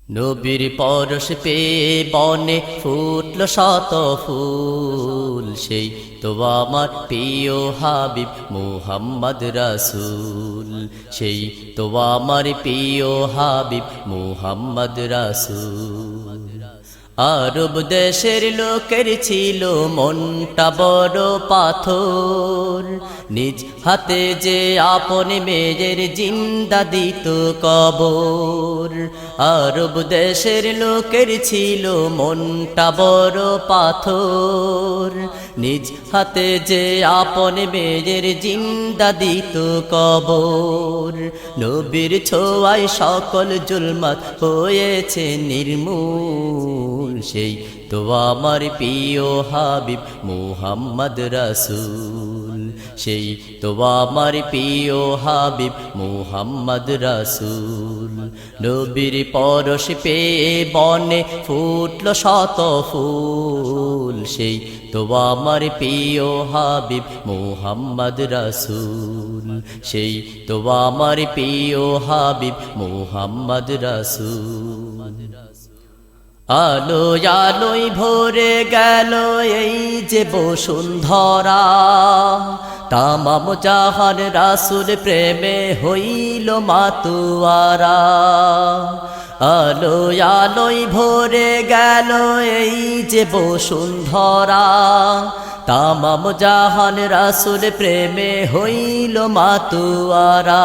নবীর পরশ পেয়ে বনে ফুটল শত ফুল, সেই তো আমার প্রিয় হাবিব মুহাম্মদ রাসূল, সেই তো আমার প্রিয় হাবিব মুহাম্মদ রাসূল। আরব দেশের লোকের ছিল মনটা বড় পাথর, নিজ হাতে যে আপন মেয়ের জিন্দা দিত কবর। আরব দেশের লোকের ছিল মনটা বড় পাথর, নিজ হাতে যে আপন মেয়ের জিন্দা দিত কবর। নবীর ছোঁয়ায় সকল জুলমাত হয়েছে নির্মূল, সেই তো আমার প্রিয় হাবিব মুহাম্মদ রাসূল, সেই তো আমার প্রিয় হাবিব মুহাম্মদ রাসূল। নবীর পরশ পেয়ে বনে ফুটল শত ফুল, সেই তো আমার প্রিয় হাবিব মুহাম্মদ রাসূল, সেই তো আমার প্রিয় হাবিব মুহাম্মদ রাসূল। আলো আলোয় ভরে গেল এই যে বসুন্ধরা, তামাম জাহান রাসূল প্রেমে হইল মাতুয়ারা। আলো আলোয় ভরে গেল এই যে বসুন্ধরা, তামাম জাহান রাসূল প্রেমে হইল মাতুয়ারা।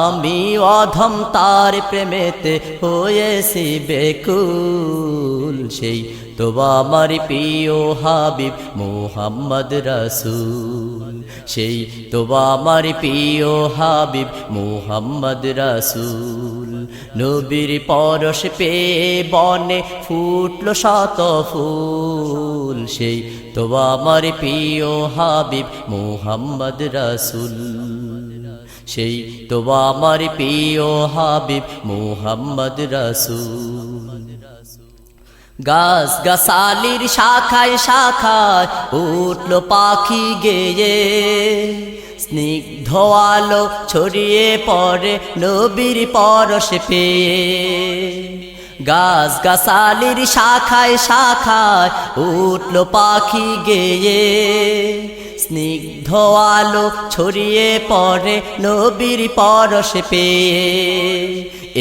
আমি অধম তার প্রেমেতে হয়েছি বেকুল, সেই তো আমার প্রিয় হাবিব মুহাম্মদ রাসূল, সেই তো আমার প্রিয় হাবিব মুহাম্মদ রাসূল। নবীর পরশ পেয়ে বনে ফুটল শত ফুল, সেই তো আমার প্রিয় হাবিব মুহাম্মদ রাসূল, সেই তো আমার প্রিয় হাবিব মুহাম্মদ রাসূল। গাছ গাছালির শাখায় শাখায় উঠল পাখি গেয়ে, স্নিগ্ধ আলো ছড়িয়ে পড়ে নবীর পরশ পেয়ে। গাছ গাছালির শাখায় শাখায় উঠল পাখি গেয়ে, স্নিগ্ধ আলো ছড়িয়ে পড়ে নবীর পরশ পেয়ে।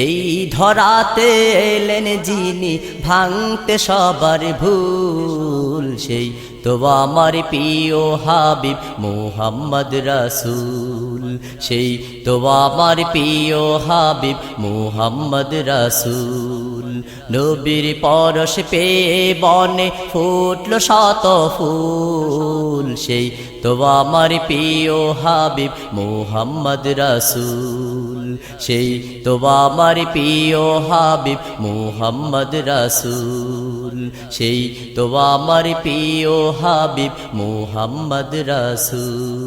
এই ধরাতে এলেন যিনি ভাঙতে সবার ভুল, সেই তো আমার প্রিয় হাবিব মুহাম্মদ রাসূল, সেই তো আমার প্রিয় হাবিব মুহাম্মদ রাসূল। নবীর পরশ পেয়ে বনে ফুটল শত ফুল, সেই তো আমার প্রিয় হাবিব মুহাম্মদ রাসূল, সেই তো আমার প্রিয় হাবিব মুহাম্মদ রাসূল, সেই তো আমার প্রিয় হাবিব মুহাম্মদ রাসূল।